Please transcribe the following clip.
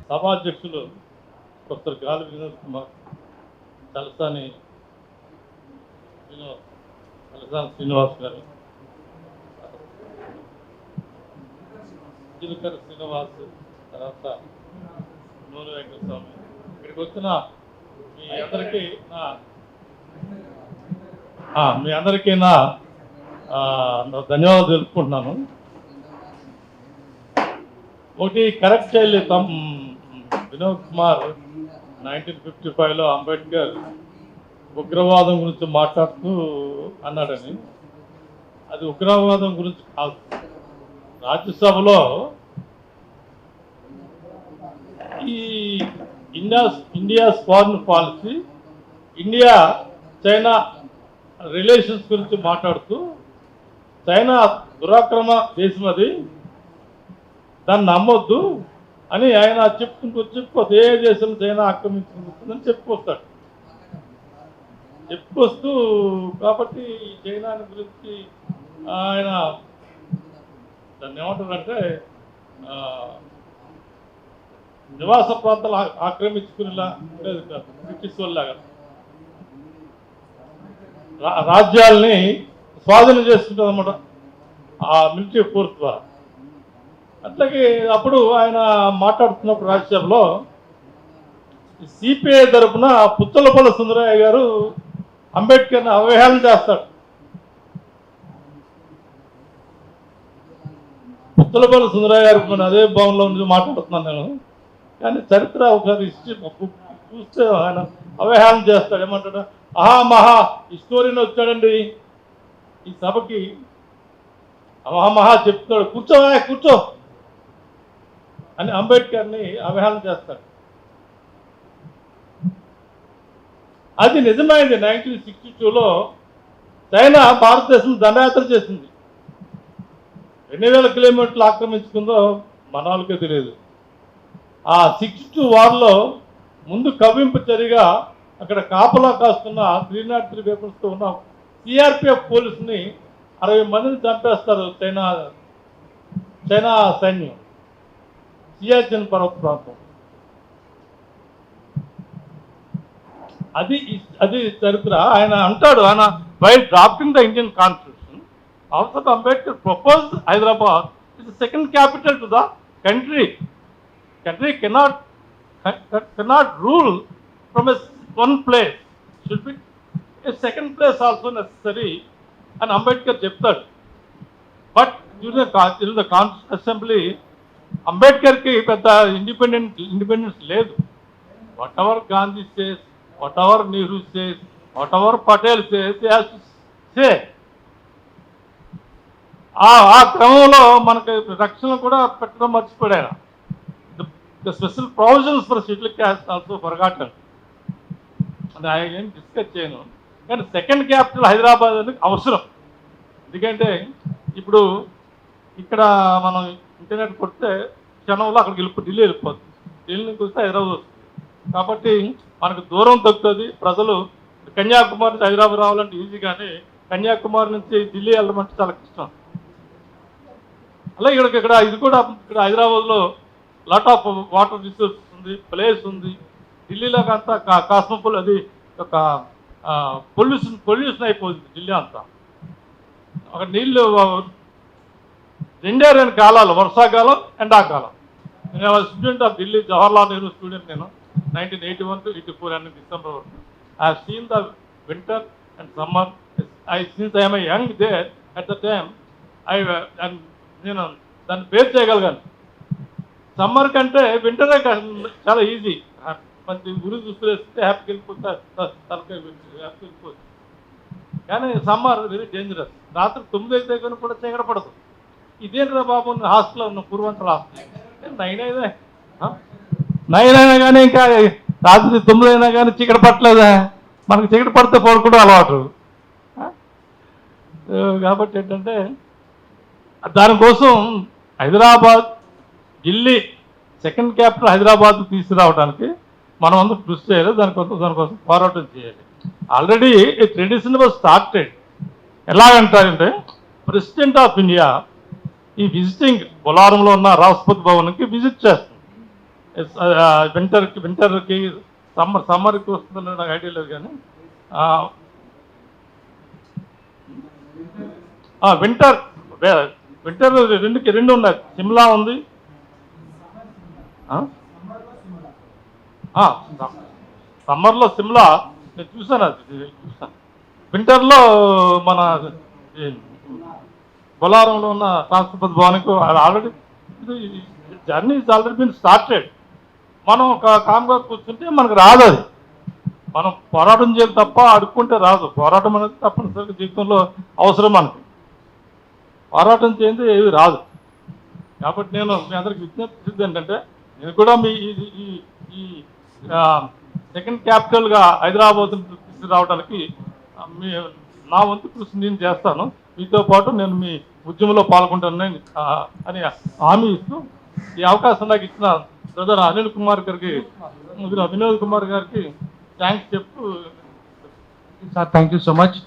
సభాధ్యక్షులు ప్రొఫెసర్ గాలి వినోద్ కుమార్, తలసాని శ్రీనివాస్ గారు, చిలుకర శ్రీనివాస్, తర్వాత నూనె వెంకటస్వామి, ఇక్కడికి వచ్చిన మీ అందరికీ నా ధన్యవాదాలు తెలుపుకుంటున్నాను. ఒకటి కరెక్ట్ చేయాలి, వినోద్ కుమార్ 1955లో అంబేద్కర్ ఉగ్రవాదం గురించి మాట్లాడుతూ అన్నాడని. అది ఉగ్రవాదం గురించి కాదు. రాజ్యసభలో ఈ India's foreign policy, India China relations గురించి మాట్లాడుతూ, చైనా దురాక్రమ దేశం అది, దాన్ని నమ్మొద్దు అని ఆయన చెప్పుకొస్తే ఏ దేశం చైనా ఆక్రమించుకుంటుందని చెప్పుకొస్తూ కాబట్టి చైనా గురించి ఆయన దాన్ని ఏమంటారంటే నివాస ప్రాంతాలు ఆక్రమించుకునేలా ఉండేది కాదు. బ్రిటిష్ వాళ్ళలాగా రాజ్యాల్ని స్వాధీనం చేసుకుంటుంది అన్నమాట ఆ మిలిటరీ ఫోర్స్ ద్వారా. అట్లాగే అప్పుడు ఆయన మాట్లాడుతున్నప్పుడు రాజ్యసభలో సిపిఐ తరఫున పుచ్చలపల్లి సుందరయ్య గారు అంబేద్కర్ని అవహేళన చేస్తాడు. పుచ్చలపల్లి సుందరయ్య గారికి మన అదే భవన్లో నుంచి మాట్లాడుతున్నాను నేను. కానీ చరిత్ర ఒకసారి చూస్తే ఆయన అవహేళన చేస్తాడు. ఏమంటాడు, మహా హిస్టోరియన్ వచ్చాడండి ఈ సభకి, మహా చెప్తాడు, కూర్చో అని అంబేద్కర్ని అవహేళన చేస్తాడు. అది నిజమైంది. 1962లో చైనా భారతదేశం దండయాత్ర చేసింది. ఎన్ని వేల కిలోమీటర్లు ఆక్రమించుకుందో మన వాళ్ళకే తెలియదు. ఆ 62 వార్లో ముందు కవ్వింపు చర్యగా అక్కడ కాపలా కాస్తున్న 303 వెపన్స్తో ఉన్న సిఆర్పిఎఫ్ పోలీసుని 60 మందిని చంపేస్తారు చైనా సైన్యం సియాచిన్ పర్వత ప్రాంతం. అది చరిత్ర. ఆయన అంటాడు, ఆయన while drafting the Indian constitution also Ambedkar propose Hyderabad is the second capital to the country. Country cannot rule from one place. Should be a second place also necessary. And Ambedkar చెప్తాడు. But during the assembly, Ambedkar కి పెద్ద independence లేదు. Whatever Gandhi says, whatever Nehru says, whatever Patel says, he has to say. ఆ క్రమంలో మనకి రక్షణ కూడా పెట్టడం మర్చిపోయారు. The special provisions for scheduled caste also forgotten. And I ఏం డిస్కస్ చేయను. కానీ సెకండ్ క్యాపిటల్ హైదరాబాద్ అనేది అవసరం. ఎందుకంటే ఇప్పుడు ఇక్కడ మనం ఇంటర్నెట్ కొడితే క్షణంలో అక్కడికి ఢిల్లీ వెళ్ళిపోతుంది. ఢిల్లీ నుంచి వస్తే హైదరాబాద్ వస్తుంది. కాబట్టి మనకు దూరం తగ్గుతుంది. ప్రజలు కన్యాకుమారి నుంచి హైదరాబాద్ రావాలంటే ఈజీ, కానీ కన్యాకుమారి నుంచి ఢిల్లీ వెళ్ళమంటే చాలా కష్టం. అలాగే ఇక్కడ హైదరాబాద్లో లాట్ ఆఫ్ వాటర్ రిసోర్సెస్ ఉంది, ప్లేస్ ఉంది. ఢిల్లీలో అంతా అది ఒక పొల్యూషన్ అయిపోతుంది ఢిల్లీ అంతా. అక్కడ నీళ్ళు 2 కాలాలు, వర్షాకాలం, ఎండాకాలం. నేను student of Delhi, Jawaharlal Nehru student నేను. 1981 to 84 and December. I have seen the winter and summer. Since I am a young there at the time, నేను దాన్ని బేర్ చేయగలిగాను. సమ్మర్ కంటే వింటరే చాలా ఈజీ. మంచి గురి చూస్తే హ్యాపీకి వెళ్ళిపోవచ్చు. కానీ సమ్మర్ వెరీ డేంజరస్. రాత్రి 9 అయితే కానీ కూడా చీకటి పడదు. ఇదేంట్రా బాబు, హాస్టల్లో ఉన్న పూర్వాంచల్ హాస్టల్ 9 అయినా కానీ ఇంకా రాత్రి 9 అయినా కానీ చీకటి పట్టలేదా? మనకు చీకటి పడితే పడుకోవడం అలవాటు. కాబట్టి ఏంటంటే దానికోసం హైదరాబాద్, ఢిల్లీ సెకండ్ క్యాపిటల్ హైదరాబాద్ తీసుకురావడానికి మనం అందరూ కృషి చేయాలి. దానికోసం పోరాటం చేయాలి. ఆల్రెడీ ఈ ట్రెడిషన్ వాజ్ స్టార్టెడ్. ఎలాగంటారంటే, ప్రెసిడెంట్ ఆఫ్ ఇండియా ఈ విజిటింగ్ బొలారంలో ఉన్న రాష్ట్రపతి భవన్కి విజిట్ చేస్తుంది. వింటర్కి సమ్మర్కి వస్తుందని నాకు ఐడియా లేదు కానీ వింటర్ వింటర్ రెండు ఉన్నాయి. సిమ్లా ఉంది. సమ్మర్లో సిమ్లా నేను చూసాను, చూసాను. వింటర్లో మన బొలారంలో ఉన్న రాష్ట్రపతి భవన్కు already journey is already been started. మనం కామ్గా కూర్చుంటే మనకు రాదు. అది మనం పోరాటం చేయాలి తప్ప అడుక్కుంటే రాదు. పోరాటం అనేది తప్పనిసరిగా జీవితంలో అవసరం. మనకి పోరాటం చేయండి ఏవి రాదు. కాబట్టి నేను మీ అందరికి విజ్ఞప్తి ఏంటంటే, నేను కూడా మీ ఈ సెకండ్ క్యాపిటల్గా హైదరాబాద్ తీసుకురావడానికి నా వంతు కృషి నేను చేస్తాను. మీతో పాటు నేను మీ ఉద్యమంలో పాల్గొంటానని అని హామీ ఇస్తూ ఈ అవకాశం నాకు ఇచ్చిన బ్రదర్ అనిల్ కుమార్ గారికి, వినోద్ కుమార్ గారికి థ్యాంక్స్ చెప్తూ. Sir thank you so much.